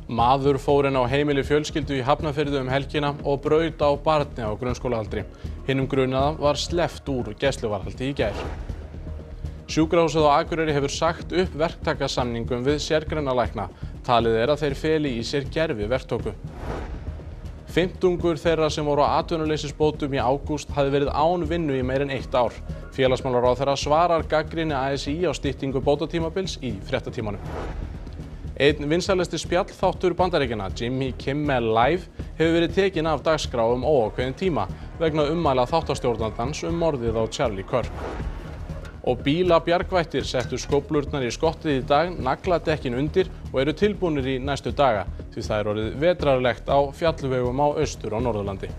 Maður fór inn á heimili fjölskyldu í Hafnarfirði helgina og braut á barni á grunnskólaaldri. Hinum grunaða var sleppt úr gæsluvarðhaldi í gær. Sjúkrahúsið á Akureyri hefur sagt upp verktakasamningum við sérgreinalækna. Talið er að þeir feli í sér gerviverktöku. Fimmtungur þeirra sem voru á atvinnuleysisbótum í ágúst hafði verið án vinnu í meira en 1 ár. Félagsmálaráðherra svarar gagnrýni ASÍ á styttingu bótatímabils í fréttatímanum. Einn vinsælasti spjallþáttur Bandaríkjanna, Jimmy Kimmel Live, hefur verið tekinn af dagskrá óákveðinn tíma vegna ummæla þáttastjórnandans morðið á Charlie Kirk. Og bílabjargvættir settu skóflurnar í skottið í dag, nagladekkin undir og eru tilbúnir í næstu daga því það er orðið vetrarlegt á fjallvegum á Austur- og Norðurlandi.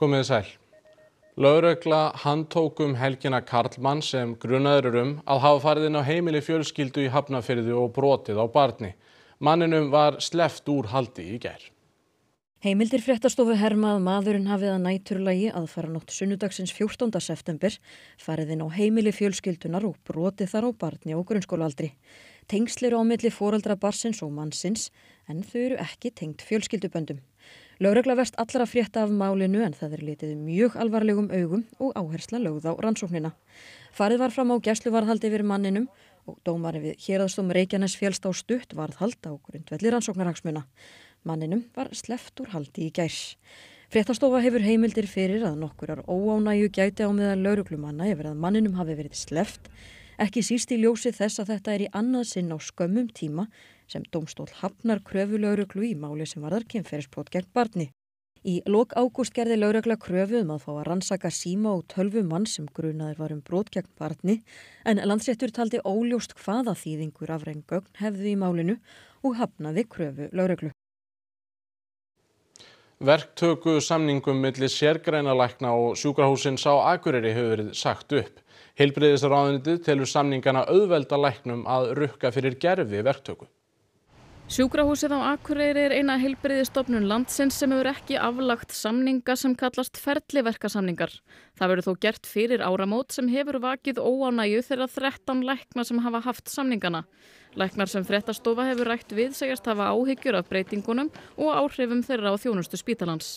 Komið þið sæl. Lögregla handtók helgina karlmann sem grunaður að hafa farið inn á heimili fjölskyldu í Hafnarfirði og brotið á barni. Manninum var sleppt úr haldi í gær. Heimildir fréttastofu herma að maðurinn hafið að næturlagi aðfaranótt sunnudagsins 14. september farið inn á heimili fjölskyldunar og brotið þar á barni á grunnskólaaldri. Tengsl eru á milli foreldra barnsins og mannsins en þau eru ekki tengd fjölskylduböndum. Lögregla verst allra frétta af málinu en það er litið mjög alvarlegum augum og áhersla lögð á rannsóknina. Farið var fram á gæsluvarðhaldi yfir manninum og dómari við Héraðsdóm Reykjaness féllst á stutt varðhald á grundvelli rannsóknarhagsmuna. Manninum var sleppt úr haldi í gær. Fréttastofa hefur heimildir fyrir að nokkurar óánægju gæti á meðal lögreglumanna yfir að manninum hafi verið sleppt, ekki síst í ljósi þess að þetta er í annað sinn á skömmum tíma sem dómstól hafnar kröfu lögreglu í máli sem varðar kynferðisbrot gegn barni. Í lok ágúst gerði lögregla kröfu að fá að rannsaka síma og tölvu manns sem grunaður var brot gegn barni, en Landsréttur taldi óljóst hvaða þýðingu rafræn gögn hefðu í málinu og hafnaði kröfu lögreglu. Verktöku samningum milli sérgreinalækna og sjúkrahússins á Akureyri hefur verið sagt upp. Heilbrigðisráðuneytið telur samningana auðvelda læknum að rukka fyrir gervi verktöku. Sjúkrahúsið á Akureyri er eina heilbrigðisstofnun landsins sem hefur ekki aflagt samninga sem kallast ferliverkasamningar. Það verður þó gert fyrir áramót sem hefur vakið óánægju þeirra 13 lækna sem hafa haft samningana. Læknar sem fréttastofa hefur rætt við segjast hafa áhyggjur af breytingunum og áhrifum þeirra á þjónustu spítalans.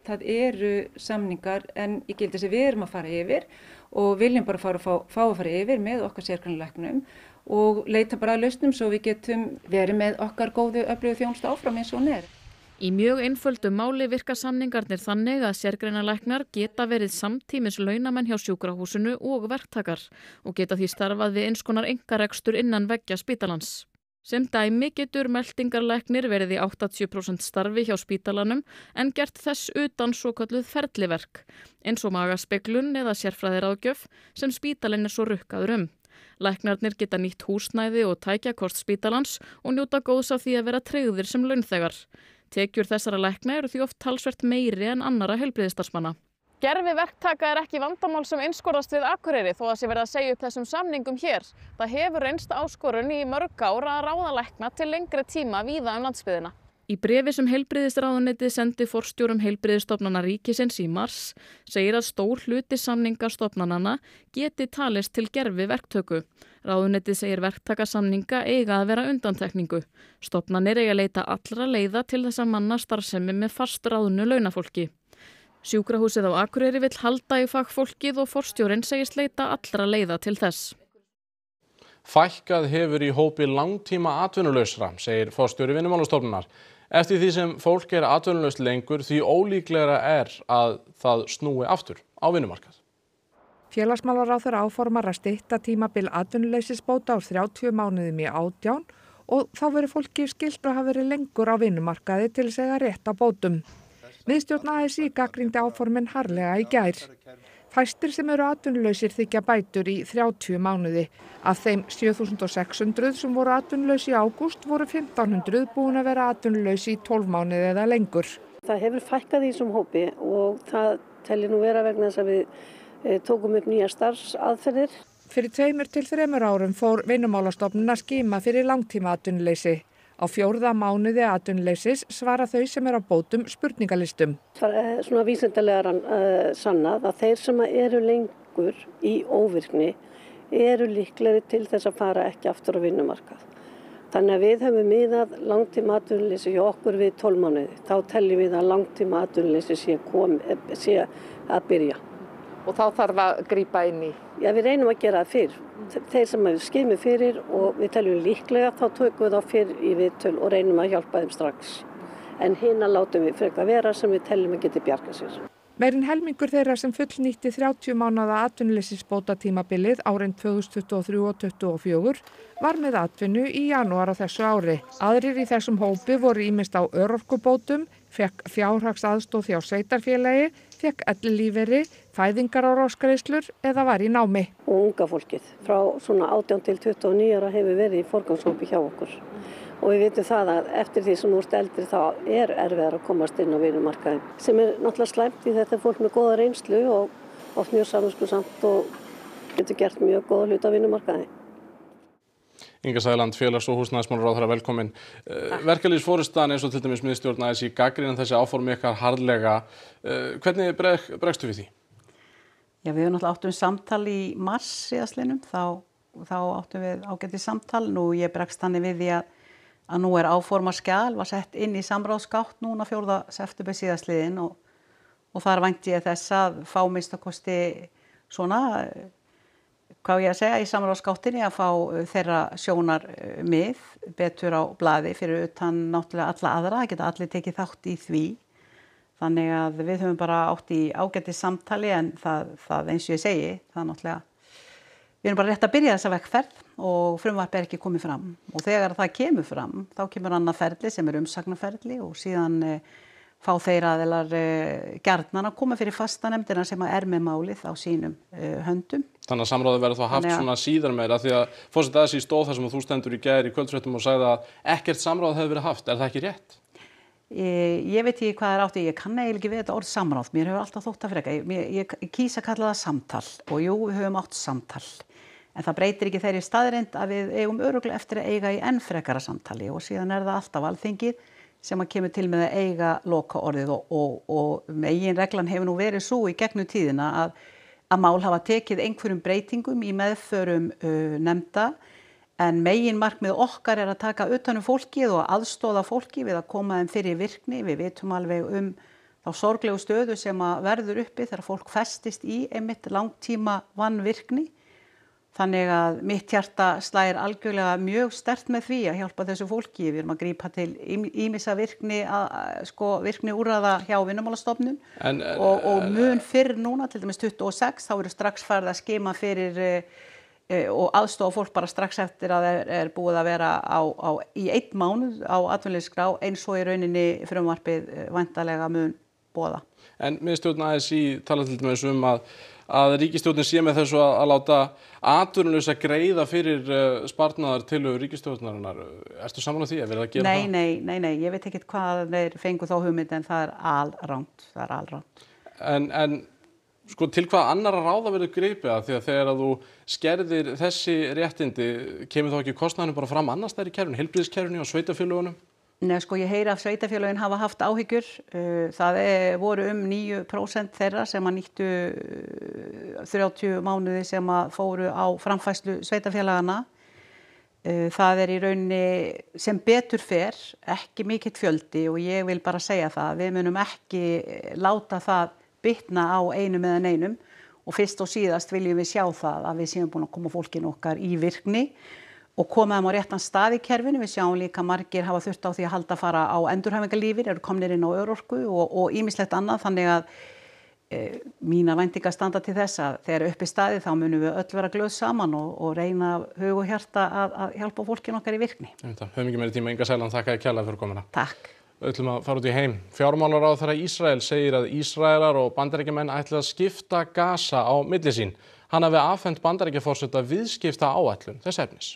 Það eru samningar en í gildi sem við erum að fara yfir og viljum bara fá að fara yfir með okkar sérgreinalæknum og leita bara að lausnum svo við getum verið með okkar góðu öflugu þjónustu áfram eins og hún er. Í mjög einföldu máli virka samningarnir þannig að sérgreinalæknar geta verið samtímis launamenn hjá sjúkrahúsinu og verktakar og geta því starfað við eins konar einkarekstur innan veggja spítalans. Sem dæmi getur meltingarlæknir verið í 80% starfi hjá spítalanum en gert þess utan svokölluð ferliverk, eins og magaspeglun eða sérfræðiráðgjöf sem spítalinn er svo rukkaður Læknarnir geta nýtt húsnæði og tækjakost spítalans og njóta góðs af því að vera tryggðir sem launþegar. Tekjur þessara lækna eru því oft talsvert meiri en annarra heilbrigðisstarfsmanna. Gerviverktaka er ekki vandamál sem einskorðast við Akureyri þó að sé verið að segja upp þessum samningum hér. Það hefur reynst áskorun í mörg ár að ráða lækna til lengri tíma víða landsbyggðina. Í bréfi sem heilbrigðisráðuneytið sendi forstjórum heilbrigðisstofnana ríkisins í mars segir að stór hluti samninga stofnananna geti talist til gerviverktöku. Ráðuneytið segir verktakasamninga eiga að vera undantekningu. Stofnanir eiga að leita allra leiða til þess að manna starfsemi með fast ráðnu launafólki. Sjúkrahúsið á Akureyri vill halda í fagfólkið og forstjórinn segist leita allra leiða til þess. Fækkað hefur í hópi langtíma atvinnulausra, segir forstjóri Vinnumálastofnunar. Eftir því sem fólk er atvinnulaust lengur því ólíklegra er að það snúi aftur á vinnumarkað. Félagsmálaráðherra áformar að stytta tímabil atvinnuleysisbóta úr 30 mánuðum í 18 og þá verður fólki skylt að hafa verið lengur á vinnumarkaði til þess að eiga rétt á bótum. Miðstjórn ASÍ gagnrýndi áformin harðlega í gær. Fæstir sem eru atvinnulausir þykja bætur í 30 mánuði. Af þeim 7.600 sem voru atvinnulausir í ágúst voru 1.500 búin að vera atvinnulausir í 12 mánuði eða lengur. Það hefur fækkað í þessum hópi og það telji nú vera vegna þess að við tókum upp nýja starfsaðferðir. Fyrir 2 til 3 árum fór Vinnumálastofnun að skima fyrir langtíma atvinnuleysi. Á 4. mánuði atvinnuleysis svara þau sem á bótum spurningalistum. Það er svona vísindalega sannað að þeir sem eru lengur í óvirkni eru líklegri til þess að fara ekki aftur á vinnumarkað. Þannig að við höfum miðað langtíma atvinnuleysi hjá okkur við 12 mánuði. Þá teljum við að langtíma atvinnuleysi sé að byrja. Og þá þarf að grípa inn í? Já, við reynum að gera það fyrr. Þeir sem við skimum fyrir og við teljum líklega, þá tökum við þá fyrr í viðtöl og reynum að hjálpa þeim strax. En hina látum við frekar vera sem við teljum að geti bjargað sér. Meirinn helmingur þeirra sem fullnýtti 30 mánaða atvinnuleysisbótatímabilið árin 2023 og 2024 var með atvinnu í janúar á þessu ári. Aðrir í þessum hópi voru ýmist á örorkubótum, fekk fjárhagsaðstoð hjá sveitarfélagi, fekk ellilífeyri, fæðingarorlofsgreiðslur eða var í námi. Og unga fólkið frá svona 18 til 29 ára hefur verið í forgangshópi hjá okkur. Og við vitum það að eftir því sem þú ert eldri þá er erfiðar að komast inn á vinnumarkaðinn. Sem er náttúrulega slæmt því þetta er fólk með góða reynslu og oft mjög samviskusamt og getur gert mjög góða hluti á vinnumarkaðinn. Inga Sæland, félags- og húsnæðismálaráðherra, velkomin. Verkalýðsforystan eins og til dæmis miðstjórn ASÍ gagnrýna þessi áform ykkar harðlega. Hvernig bregstu við því? Já, við höfum náttúrulega áttum samtal í mars síðastliðnum, þá áttum við ágætis samtal. Nú ég bregst þannig við því að nú er áforma skjal, var sett inn í samráðsgátt núna 4. september síðastliðinn og þar vænti ég þess að fá minnstakosti svona, hvað ég að segja, í samráðsgáttinni að fá þeirra sjónarmið betur á blaði fyrir utan náttúrulega alla aðra, það geta allir tekið þátt í því. Þannig að við höfum bara átt í ágætis samtali en það eins og ég segi, það náttúrulega við erum bara rétt að byrja þessa vegferð og frumvarp er ekki komið fram og þegar það kemur fram þá kemur annað ferli sem er umsagnarferli og síðan fá þeir aðilar gjarnan að koma fyrir fastanefndina sem er með málið á sínum höndum. Þannig að samráðið verður þá haft svona síðar meira því að forseti ASÍ stóð þar sem þú stendur í gær í kvöldfréttum og sagði að ekkert samráð hefur verið haft. Er það ekki rétt? Ég veit ekki hvað átti, ég kann eiginlega ekki við þetta orð samráð, mér hefur alltaf þótt að freka, ég kýs að kalla það samtal og jú, við höfum átt samtal, en það breytir ekki þeirri staðreynd að við eigum örugglega eftir að eiga í enn frekara samtali og síðan er það alltaf Alþingið sem að kemur til með að eiga loka orðið og meginreglan hefur nú verið svo í gegnum tíðina að mál hafa tekið einhverjum breytingum í meðförum nefnda. En meginmarkmið okkar er að taka utan fólkið og aðstoða fólki við að koma þeim fyrir virkni. Við vitum alveg þá sorglegu stöðu sem að verður uppi þegar fólk festist í einmitt langtíma vanvirkni. Þannig að mitt hjarta slægir algjörlega mjög sterkt með því að hjálpa þessu fólki. Við erum að grípa til ýmissa virkni úrræða hjá Vinnumálastofnun og mun fyrr núna, til dæmis 26, þá eru strax farið að skima fyrir og aðstofa fólk bara strax eftir að er búið að vera í 1 mánuð á atvinnuleysisskrá eins og í rauninni frumvarpið væntanlega mun boða. En miðstjórn ASÍ tala til dæmis að ríkisstjórnin sé með þessu að láta atvinnulausa greiða fyrir sparnaðartillögur ríkisstjórnarinnar. Ertu sammála því að verið að gera það? Nei, ég veit ekkert hvað þeir fengu þá hugmynd en það er alrangt. En sko, til hvað annarra ráða verður gripið að því að þegar að þú skerðir þessi réttindi, kemur þá ekki kostnaðurinn bara fram annars þar í kerfinu, heilbrigðiskerfinu og sveitarfélögunum? Nei, sko, ég heyri að sveitarfélögin hafa haft áhyggjur. Það voru 9% þeirra sem að nýttu 30 mánuði sem að fóru á framfærslu sveitarfélagana. Það er í rauninni sem betur fer ekki mikill fjöldi og ég vil bara segja það, við munum ekki láta það bitna á einum eða neinum og fyrst og síðast viljum við sjá það að við séum búin að koma fólkinu okkar í virkni og koma þeim á réttan stað í kerfinu. Við sjáum líka margir hafa þurft á því að halda að fara á endurhæfingarlífeyri, eru komnir inn á örorku og ýmislegt annað, þannig að mínar væntingar standa til þess að þegar uppi staðið þá munum við öll vera glöð saman og reyna hug og hjarta að hjálpa fólkinu okkar í virkni. Höfum ekki meiri tíma. Inga Sæland, þakka þér kærlega fyrir komuna. Takk. Við ætlum að fara út í heim. Fjármálaráðherra Ísraels segir að Ísraelar og Bandaríkjamenn ætli að skipta Gaza á milli sín. Hann hafi afhent Bandaríkjaforseta viðskipta áætlun þess efnis.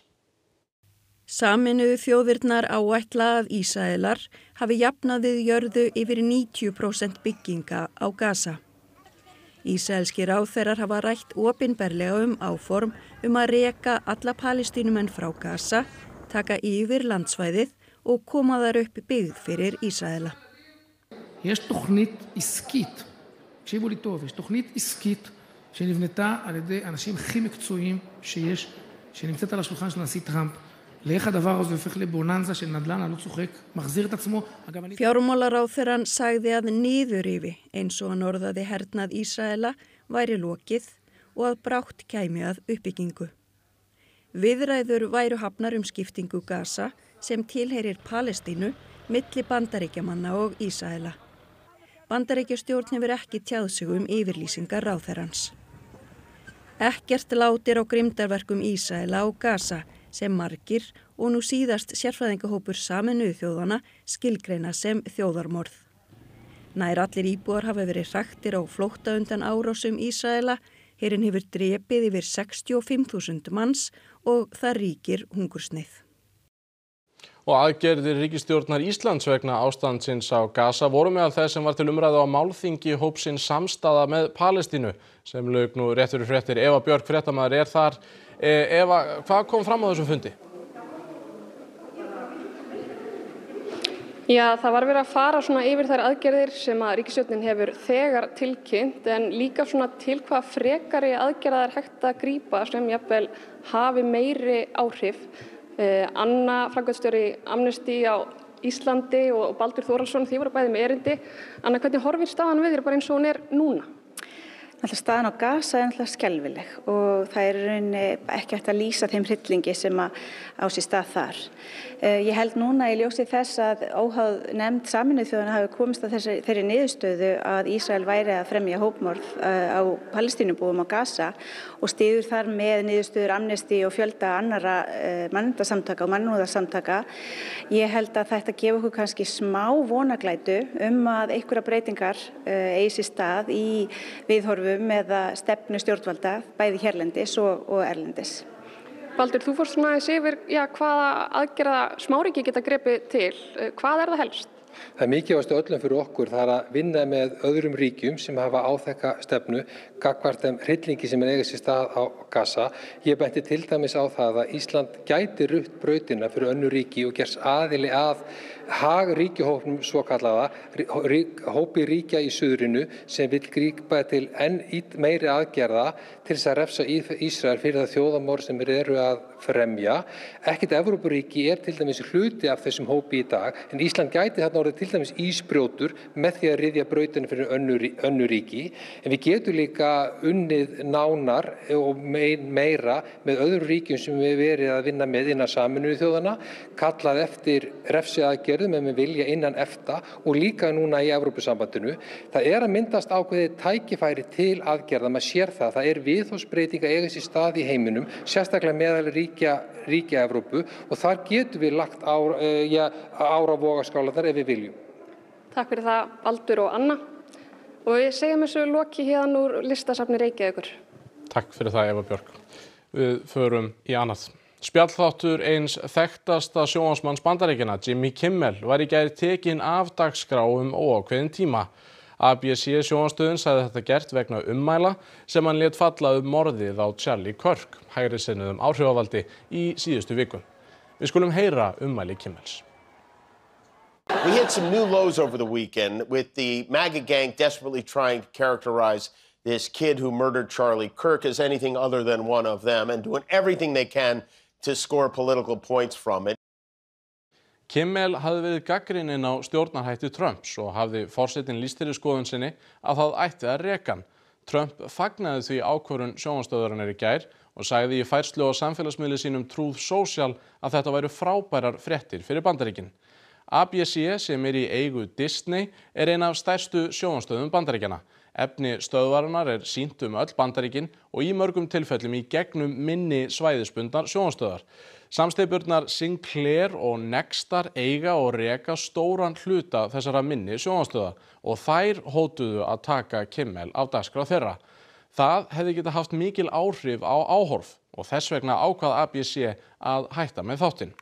Sameinuðu þjóðirnar áætla að Ísraelar hafi jafnað við jörðu yfir 90% bygginga á Gaza. Ísraelskir ráðherrar hafa rætt opinberlega áform að reka alla Palestínumenn frá Gaza, taka yfir landsvæðið og koma þar upp byggð fyrir Ísraela. יש תוכנית עסקית, תקשיבו לי טוב, יש תוכנית עסקית שנבנתה על ידי אנשים הכי מקצועיים שיש, שנמצאת על השולחן של הנשיא טראמפ. לאיך הדבר הזה הופך לבוננזה של נדל"ן, אני לא צוחק, מחזיר את עצמו. Fjármálaráðherrann sagði að niðurrifi, eins og hann orðaði hernað Ísraela, væri lokið og að brátt kæmi að uppbyggingu. Viðræður væru hafnar skiptingu Gaza sem tilheyrir Palestínu milli Bandaríkjamanna og Ísraela. Bandaríkjastjórn hefur ekki tjáð sig yfirlýsingar ráðherrans. Ekkert látir á grimmdarverkum Ísraela og Gaza sem margir og nú síðast sérfræðingahópur Sameinuðu þjóðanna skilgreina sem þjóðarmorð. Nær allir íbúar hafa verið hraktir á flótta undan árásum Ísraela, herinn hefur drepið yfir 65.000 manns og það ríkir hungursneyð. Og aðgerðir ríkisstjórnar Íslands vegna ástandsins á Gaza voru meðal þess sem var til umræðu á málþingi hópsins Samstaða með Palestínu sem lauk nú rétt fyrir fréttir. Eva Björk, fréttamaður, þar. Eva, hvað kom fram á þessum fundi? Já, það var verið að fara yfir þær aðgerðir sem að ríkisstjórnin hefur þegar tilkynnt en líka til hvað frekari aðgerða er hægt að grípa sem jafnvel hafi meiri áhrif. Anna, framkvæmdastjóri Amnesty á Íslandi og Baldur Þórhallsson, þið voru bæði með erindi. Anna, hvernig horfir staðan við þér bara eins og hún er núna? Staðan á Gaza er skelfileg og það er í rauninni ekki hægt að lýsa þeim hryllingi sem á sér stað þar. Ég held núna í ljósi þess að óháð nefnd Sameinuðu þjóðanna hafi komist að þeirri niðurstöðu að Ísrael væri að fremja hópmorð á Palestínubúum á Gaza og styður þar með niðurstöður Amnesty og fjölda annarra mannréttindasamtaka og mannúðarsamtaka. Ég held að þetta gefi okkur kannski smá vonaglætu að einhverjar breytingar eigi sér stað í viðhorfum eða stefnu stjórnvalda, bæði hérlendis og erlendis. Baldur, þú fórst aðeins yfir hvaða aðgerða smáríki geta gripið til. Hvað er það helst? Það mikilvægast öllum fyrir okkur það að vinna með öðrum ríkjum sem hafa áþekka stefnu gagnvart þeim hryllingi sem eiga sér stað á Gaza. Ég benti til dæmis á það að Ísland gæti rutt brautina fyrir önnur ríki og gerst aðili að hagríkjahópnum svokallaða, hópi ríkja í suðrinu sem vill grípa til enn meiri aðgerða til þess að refsa Ísrael fyrir það þjóðarmorð sem eru að fremja. Ekkert Evrópuríki til dæmis hluti af þessum hópi í dag, en Ísland gæti þarna orðið til dæmis ísbrjótur með því að ryðja brautina fyrir önnur ríki. En við getum líka unnið nánar og meira með öðrum ríkjum sem við verið að vinna með innan Sameinuðu þjóðanna, kallað eftir refsiaðgerðum með vilja innan EFTA og líka núna í Evrópusambandinu. Það að myndast ákveðið tækifæri til aðgerða, maður sér það viðhorfsbreyting að eiga sér stað í heiminum, sérstaklega meðal ríkja Evrópu og þar getum við lagt ára vogarskálarnar ef við viljum. Takk fyrir það, Baldur og Anna. Og við segjum þessu loki hérna úr listasafni Reykjavíkur. Takk fyrir það, Eva Björk. Við förum í annað. Spjallþáttur eins þekktasta sjónvarpsmanns Bandaríkjanna, Jimmy Kimmel, var í gær tekinn af dagskrá óákveðinn tíma. ABC sjónvarpsstöðin sagði þetta gert vegna ummæla sem hann lét falla morðið á Charlie Kirk, hægrisinnuðum áhrifavaldi í síðustu viku. Við skulum heyra ummæli Kimmels. We hit some new lows over the weekend with the MAGA gang desperately trying to characterize this kid who murdered Charlie Kirk as anything other than one of them and doing everything they can to score political points from it. Kimmel hafði verið gagnrýninn á stjórnarhætti Trumps og hafði forsetinn lýst þeirri skoðun sinni að það ætti að reka hann. Trump fagnaði því ákvörðun sjónvarpsstöðvarinnar í gær og sagði í færslu á samfélagsmiðli sínum Truth Social að þetta væru frábærar fréttir fyrir Bandaríkin. ABC, sem í eigu Disney, ein af stærstu sjónvarpsstöðvum Bandaríkjanna. Efni stöðvarinnar sýnt öll Bandaríkin og í mörgum tilfellum í gegnum minni svæðisbundnar sjónvarpsstöðvar. Samsteypurnar Sinclair og Nexstar eiga og reka stóran hluta þessara minni sjónvarpsstöðva og þær hótuðu að taka Kimmel af dagskrá þeirra. Það hefði getað haft mikil áhrif á áhorf og þess vegna ákvað ABC að hætta með þáttinn.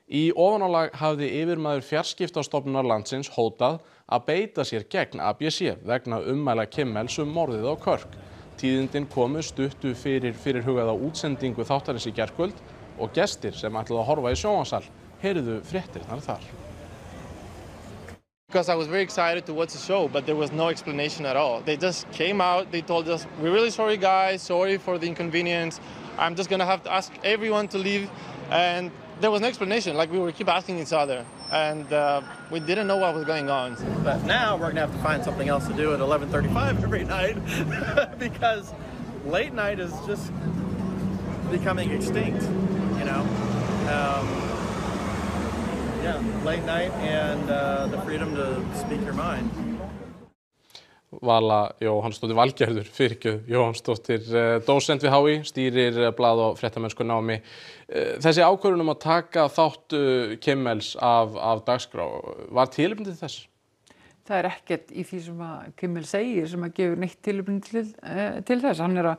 Í ofanálag hafði yfirmaður fjarskiptastofnunar landsins hótað að beita sér gegn ABC vegna ummæla Kimmels morðið á Kirk. Tíðindin komu stuttu fyrir fyrirhugaða útsendingu þáttarins í gærkvöld og gestir sem ætluðu að horfa í sjónvarpssal heyrðu fréttirnar þar. Because I was very excited to watch the show, but there was no explanation at all. They just came out, they told us, we're really sorry guys, sorry for the inconvenience. I'm just going to have to ask everyone to leave. And there was no explanation, like we were keep asking each other. And we didn't know what was going on. But now we're going to have to find something else to do at 11:35 every night because late night is just becoming extinct, you know. Yeah, late night and the freedom to speak your mind. Vala Jóhannsdóttir Valgerður Jóhannsdóttir, dósent við HÍ, stýrir blað- og fréttamennskunámi. Þessi ákvörðun að taka þátt Kimmels af dagskrá, var tilefni til þess? Það ekkert í því sem að Kimmel segir sem að gefur neitt tilefni til þess. Hann að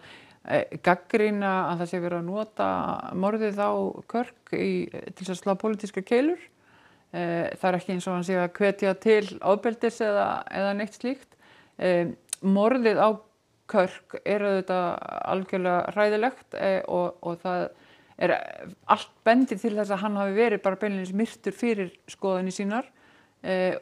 gagnrýna að það sé verið að nota morðið á Kirk til að slá pólitískar keilur. Það ekki eins og hann sé að hvetja til ofbeldis eða neitt slíkt. Morðið á Kirk auðvitað algjörlega hræðilegt og það allt bendir til þess að hann hafi verið bara beinlínis myrtur fyrir skoðanir sínar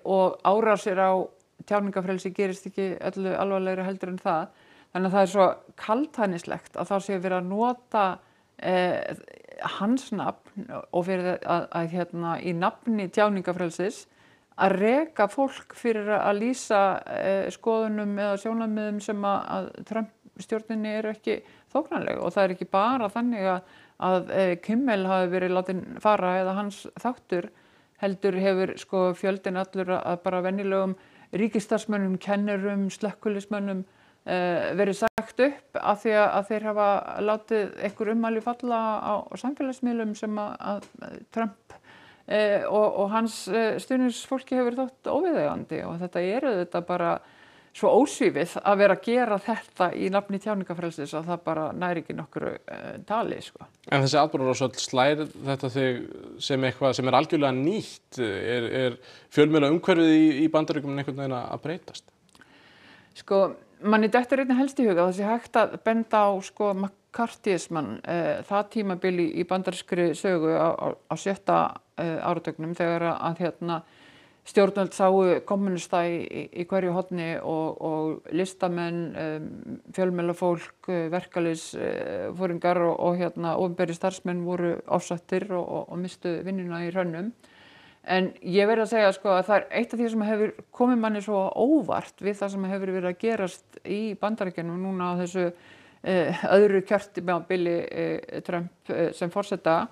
og árásir á tjáningafrelsi gerist ekki öllu alvarlegri heldur en það. Þannig að það svo kaldhæðnislegt að þá sé verið að nota hans nafn og fyrir að í nafni tjáningafrelsis að reka fólk fyrir að lýsa skoðunum eða sjónarmiðum sem að Trump-stjórninni ekki þóknanleg og það ekki bara þannig að Kimmel hafi verið látin fara eða hans þáttur heldur hefur fjöldinn allur að bara venjulegum ríkisstarfsmönnum, kennurum, slökkviliðsmönnum verið sagt upp af því að þeir hafa látið einhver ummæli falla á samfélagsmiðlum sem að Trump og hans stuðningsfólki hefur þótt óviðeigandi og þetta bara svo ósvífið að vera að gera þetta í nafni tjáningafrelsis að það bara næri ekki nokkru tali. En þessi atburðarás öll slær þetta þig sem eitthvað sem algjörlega nýtt? Er fjölmiðla umhverfið í Bandaríkjunum einhvern veginn að breytast? Manni dettur einnig helst í huga að það sé hægt að benda á McCarthyismann, það tímabili í bandarískri sögu á 7. áratugnum þegar að stjórnvöld sáu kommúnista í hverju horni og listamenn, fjölmiðlafólk, verkalýðsforingar og opinberir starfsmenn voru ofsattir og mistu vinnuna í hrönnum. En ég verð að segja að það eitt af því sem hefur komið manni svo óvart við það sem hefur verið að gerast í Bandaríkjunum núna á þessu öðru kjörtímabili Trump sem forseta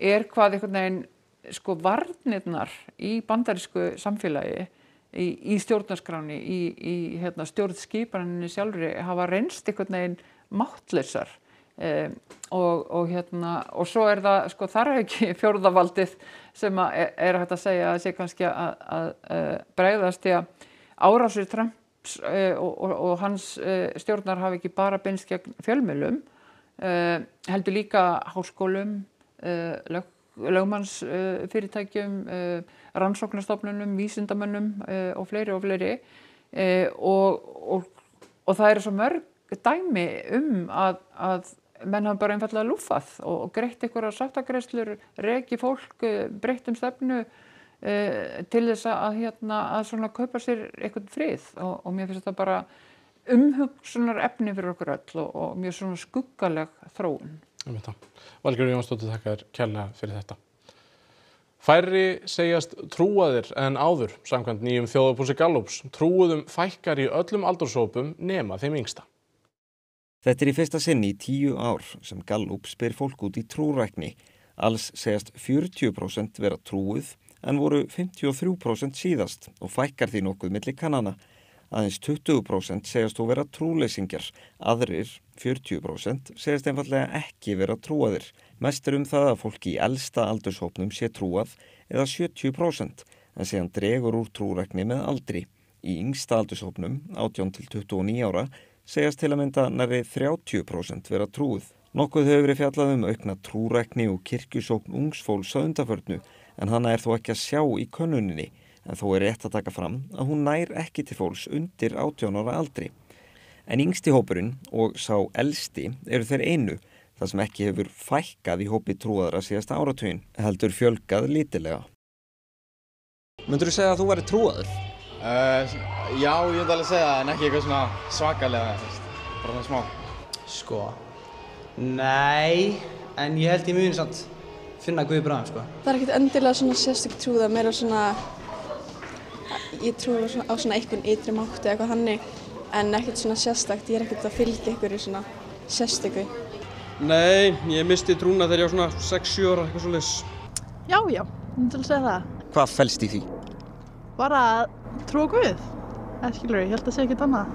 hvað einhvern veginn varnirnar í bandarísku samfélagi í stjórnarskráni, í stjórnskipaninni sjálfri hafa reynst einhvern veginn máttlausar og svo það þar ekki fjórðavaldið sem hægt að segja að sé kannski að bregðast í að árásir Trumps og hans stjórnar hafi ekki bara beinst gegn fjölmiðlum heldur líka háskólum, lögmannsfyrirtækjum, rannsóknarstofnunum, vísindamönnum og fleiri og það svo mörg dæmi að menn hafa bara einfaldlega lúffað og greitt einhverjar sáttagreiðslur, reki fólk, breytt stefnu til þess að svona kaupa sér einhvern frið og mér finnst þetta bara umhugsunar efni fyrir okkur öll og mjög svona skuggaleg þróun. Valgerður Jóhannsdóttir, þakka þér kærlega fyrir þetta. Færri segjast trúaðir en áður, samkvæmt nýjum þjóðarpúlsi Gallups. Trúuðum fækkar í öllum aldurshópum nema þeim yngsta. Þetta í fyrsta sinn í 10 ár sem Gallup spyr fólk út í trúrækni. Alls segjast 40% vera trúuð en voru 53% síðast og fækkar því nokkuð milli kannana. Aðeins 20% segjast þó vera trúleysingjar, aðrir 40% segjast einfallega ekki vera trúaðir. Mest það að fólki í elsta aldurshópnum sé trúað eða 70% en síðan dregur úr trúrækni með aldri. Í yngsta aldurshópnum, 18 til 29 ára, segjast til að mynda nærri 30% vera trúið. Nokkuð hefur verið fjallað aukna trúrækni og kirkjusókn ungs fólks á undanförnu en hana þó ekki að sjá í könnuninni, en þó rétt að taka fram að hún nær ekki til fólks undir 18 ára aldri. En yngsti hópurinn og sá elsti eru þeir einu, það sem ekki hefur fækkað í hópi trúaðra síðasta áratuginn, heldur fjölgað lítillega. Myndirðu segja að þú væri trúaður? Já, ég myndi alveg segja það, en ekki eitthvað svona svakalega, bara svona smá. Sko, nei, en ég held ég muni samt finna Guði bráðum, sko. Það ekkert endilega svona sérstök trú, það meira svona, ég trúi á svona einhvern ytri mátt eða eitthvað þannig, en ekkert svona sérstakt, ég ekkert að fylgja einhverju svona sérstöku. Nei, ég misti trúna þegar ég var svona 6-7 ára, eitthvað svoleiðis. Já, ég myndi alveg segja það. Hvað felst í því? Bara að trúa á Guð, skilurðu, ég held að segja ekkert annað.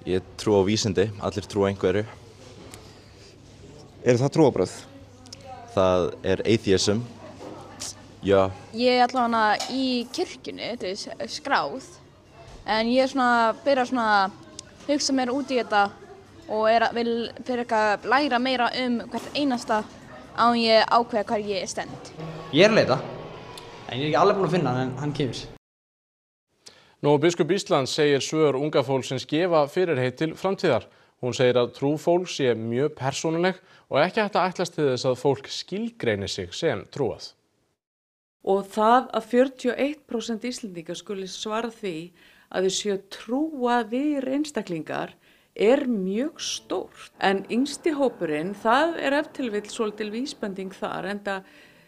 Ég trú á vísindi, allir trú á einhverju. Það trúarbrögð? Það atheism, já. Ég allavega í kirkjunni, þetta skráð, en ég byrja að hugsa mér út í þetta og vil fyrir að læra meira hvert einasta án ég ákveða hvar ég stend. Ég að leita, en ég ekki alveg búin að finna hann, en hann kemur. Biskup Íslands segir svör unga fólksins gefa fyrirheit til framtíðar. Hún segir að trú fólks sé mjög persónuleg og ekki hægt að ætlast til þess að fólk skilgreini sig sem trúað. Og það að 41% Íslendinga skuli svara því að þau séu trúaðir einstaklingar mjög stórt. En yngsti hópurinn, það ef til vill svolítil vísbending þar, enda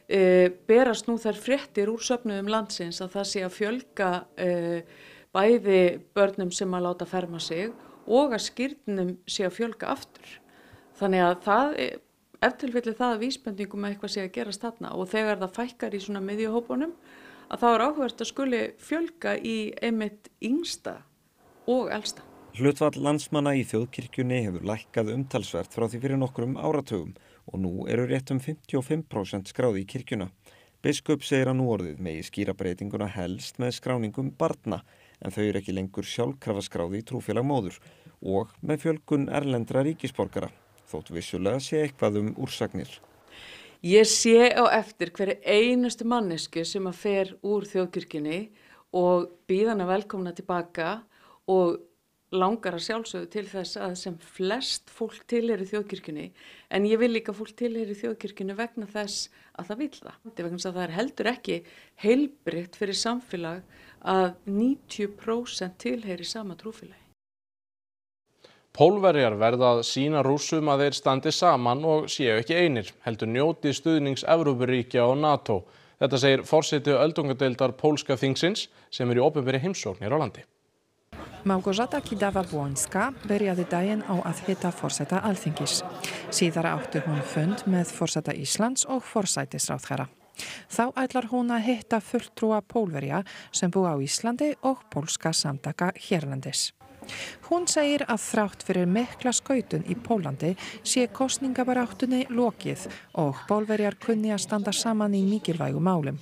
berast nú þær fréttir úr söfnuðum landsins að það sé að fjölga bæði börnum sem að láta ferma sig og að skírnum sé að fjölga aftur. Þannig að það, ef til vill það vísbendingum að eitthvað sé að gerast þarna og þegar það fækkar í svona miðjuhópunum að þá áhugavert að skuli fjölga í einmitt yngsta og elsta. Hlutfall landsmanna í þjóðkirkjunni hefur lækkað umtalsvert frá því fyrir nokkrum áratugum og nú eru rétt 55% skráði í kirkjuna. Biskup segir að núorðið megi skýra breytinguna helst með skráningum barna, en þau eru ekki lengur sjálfkrafa skráði í trúfélag móður og með fjölgun erlendra ríkisborgara, þótt vissulega sé eitthvað úrsagnir. Ég sé á eftir hverju einustu mannesku sem að fer úr þjóðkirkjunni og býð hana velkomna tilbaka og langar að sjálfsögðu til þess að sem flest fólk tilheyri þjóðkirkjunni, en ég vil líka fólk tilheyri þjóðkirkjunni vegna þess að það vill það. Vegna þess að það heldur ekki heilbrigt fyrir samfélag að 90% tilheyri sama trúfélagi. Pólverjar verða að sýna Rússum að þeir standi saman og séu ekki einir, heldur njóti stuðnings Evrópuríkja og NATO. Þetta segir forseti öldungadeildar pólska þingsins sem í opinberri heimsóknir á landi. Małgorzata Kidawa-Błońska byrjaði daginn á að hitta forseta Alþingis. Síðar átti hún fund með forseta Íslands og forsætisráðherra. Þá ætlar hún að hitta fulltrúa Pólverja sem búa á Íslandi og pólska samtaka hérlendis. Hún segir að þrátt fyrir mikla skautun í Pólandi sé kosningabaráttunni lokið og Pólverjar kunni að standa saman í mikilvægu málum.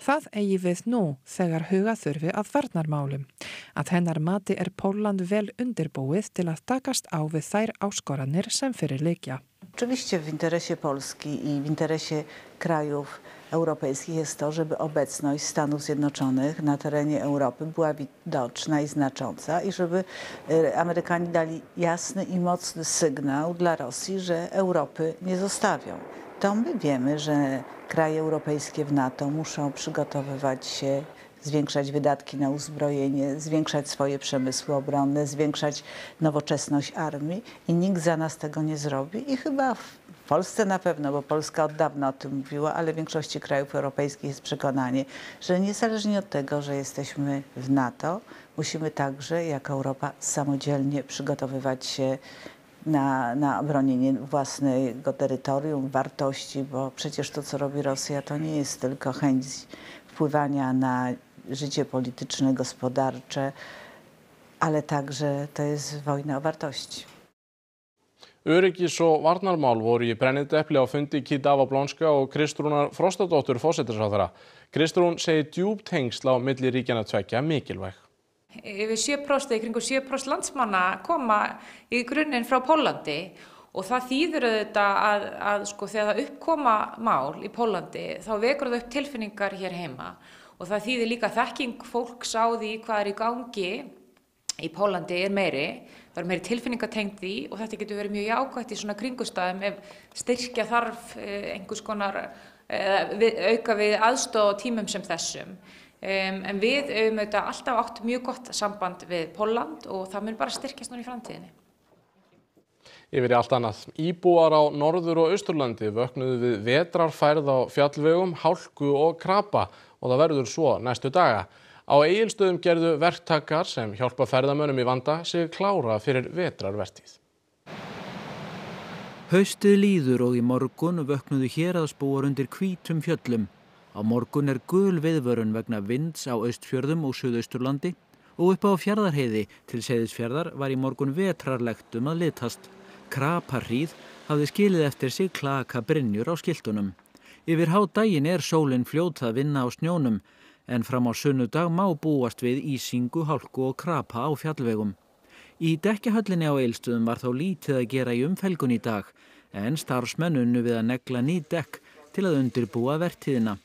Það eigi við nú þegar huga þurfi að varnarmálum. Að hennar mati Póland vel undirbúið til að takast á við þær áskoranir sem fyrir liggja. Oczywiście w interesie Polski i w interesie krajów europejskich jest to, żeby obecność Stanów Zjednoczonych na terenie Europy była widoczna i znacząca i żeby Amerykanie dali jasny i mocny sygnał dla Rosji, że Europy nie zostawią. To my wiemy, że kraje europejskie w NATO muszą przygotowywać się, zwiększać wydatki na uzbrojenie, zwiększać swoje przemysły obronne, zwiększać nowoczesność armii i nikt za nas tego nie zrobi i chyba w Polsce na pewno, bo Polska od dawna o tym mówiła, ale w większości krajów europejskich jest przekonanie, że niezależnie od tego, że jesteśmy w NATO, musimy także jako Europa samodzielnie przygotowywać się na bronienie własnego terytorium, wartości, bo przecież to, co robi Rosja, to nie jest tylko chęć wpływania na życie polityczne, gospodarcze, ale także to jest wojna o wartości. Öryggis- og varnarmál voru í brennidepli á fundi Kidawa-Błońska og Kristrúnar Frostadóttur forsætisráðherra. Kristrún segir djúp tengsl á milli ríkjanna tveggja mikilvæg. Yfir 7%, í kringum 7% landsmanna koma í grunninn frá Pólandi Og það þýðir auðvitað að sko, þegar það uppkoma mál í Póllandi þá vekur það upp tilfinningar hér heima og það þýðir líka þekking fólks á því hvað í gangi í Póllandi meiri, það meiri tilfinningatengd því og þetta getur verið mjög jákvætt í svona kringumstæðum ef styrkja þarf einhvers konar auka við aðstoð á tímum sem þessum. En við höfum auðvitað alltaf átt mjög gott samband við Pólland og það mun bara styrkjast núna í framtíðinni. Yfir í allt annað. Íbúar á Norður- og Austurlandi vöknuðu við vetrarfærð á fjallvegum, hálku og krapa og það verður svo næstu daga. Á Egilsstöðum gerðu verktakar sem hjálpa ferðamönnum í vanda sig klára fyrir vetrarvertíð. Haustið líður og í morgun vöknuðu héraðsbúar undir hvítum fjöllum. Á morgun gul viðvörun vegna vinds á Austfjörðum og Suðausturlandi og upp á Fjarðarheiði til Seyðisfjarðar var í morgun vetrarlegt að litast. Krapahríð hafði skilið eftir sig klakabrynjur á skiltunum. Yfir hádaginn sólin fljót að vinna á snjónum en fram á sunnudag má búast við ísingu, hálku og krapa á fjallvegum. Í dekkjahöllinni á Egilsstöðum var þó lítið að gera í umfelgun í dag en starfsmenn unnu við að negla ný dekk til að undirbúa vertíðina.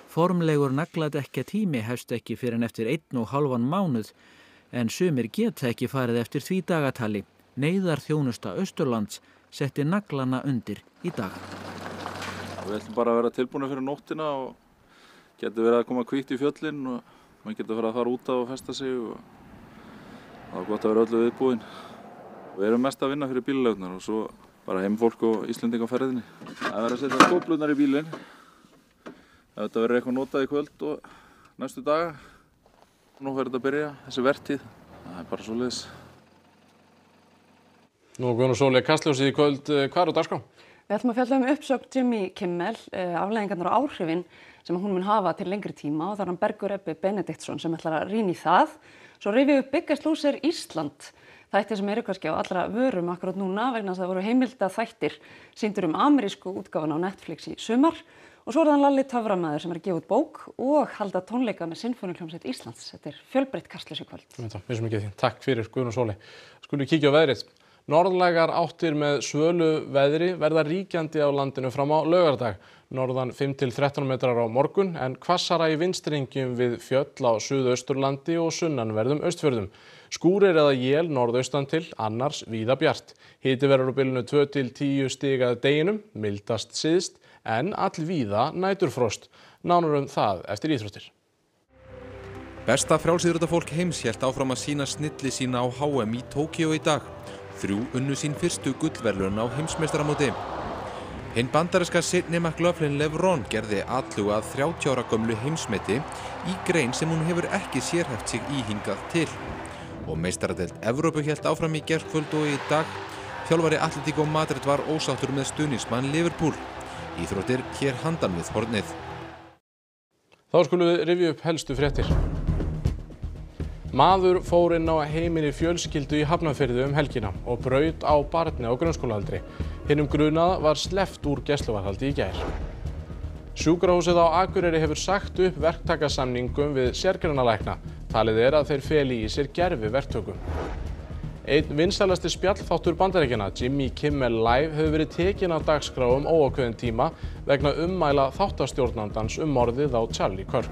Formlegur nagladekkjatími hefst ekki fyrr en eftir 1,5 mánuð en sumir geta ekki farið eftir því dagatali. Neyðarþjónusta Austurlands setti naglana undir í dag. Við ætlum bara að vera tilbúin fyrir nóttina og getur verið að koma hvítt í fjöllin og maður getur að fara út og festa sig og það er gott að vera öllu viðbúin. Við erum mest að vinna fyrir bílaleigurnar og svo bara heimfólk og Íslendingar á ferðinni. Það verður að setja skóflurnar í bílinn. Þetta verður eitthvað notað í kvöld og næstu daga. Nú verður þetta að byrja, þessi vertíð. Það er bara svoleiðis. Nú Guðrún Sóley, Kastljósið í kvöld, hvað á dagskrá? Við ætlum að fjalla uppsögn Jimmy Kimmel, afleiðingarnar og áhrifin sem hún mun hafa til lengri tíma og það er Bergur Ebbi Benediktsson sem ætlar að rýna í það. Svo rifjum við upp Biggest Loser Ísland, þættir sem eru kannski á allra vörum akkurat núna vegna þess að það voru heimildaþættir sýndir amerísku útgáfuna á Netflix í sumar. Og svo er það Lalli töframaður sem er að gefa út bók og halda tónleika með Sinfóníuhljómsveit Íslands. Þetta er fjölbreytt Kastljós í kvöld. Takk fyrir Guðrún Sóley. Skulum kíkja á veðrið. Norðlægar áttir með svölu veðri verða ríkjandi á landinu fram á laugardag. Norðan 5 til 13 metrar á morgun en hvassara í vindstrengjum við fjöll á Suðausturlandi og sunnanverðum Austfjörðum. Skúrir eða él norðaustan til, annars víða bjart. Hiti verður á bilinu 2 til 10 stig að deginum, mildast syðst en allvíða næturfrost. Nánar það eftir íþróttir. Besta frjálsíþróttafólk heims hélt áfram að sýna snilli sína á HM í Tókíó í dag. 3 unnu sín fyrstu gullverðlaun á heimsmeistaramóti. Hinn bandaríska Sydney McLaughlin Levrone gerði atlögu að 30 ára gömlu heimsmeti í grein sem hún hefur ekki sérhæft sig í hingað til. Og meistaradeild Evrópu hélt áfram í gærkvöld og í dag. Þjálfari Atlético Madrid var ósáttur með stuðningsmann Liverpool. Íþróttir hér handan við hornið. Þá skulum við rifja upp helstu fréttir. Maður fór inn á heimili fjölskyldu í Hafnarfirði helgina og braut á barni á grunnskólaaldri. Hinum grunaða var sleppt úr gæsluvarðhaldi í gær. Sjúkrahúsið á Akureyri hefur sagt upp verktakasamningum við sérgreinalækna. Talið að þeir feli í sér gerviverktöku. Einn vinsælasti spjallþáttur Bandaríkjanna, Jimmy Kimmel Live, hefur verið tekinn á dagskrá óákveðinn tíma vegna ummæla þáttastjórnandans morðið á Charlie Kirk.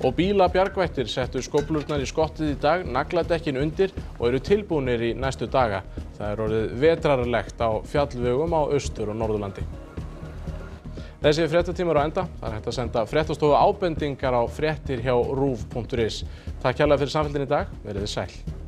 Og bílabjargvættir settu skóflurnar í skottið í dag, nagladekkin undir og eru tilbúnir í næstu daga. Það er orðið vetrarlegt á fjallvegum á Austur- og Norðurlandi. Þessi fréttatímar á enda. Það er hægt að senda fréttastofu ábendingar á fréttir hjá ruv.is. Takk kærlega fyrir samfylgdina í dag. Verið þið sæl.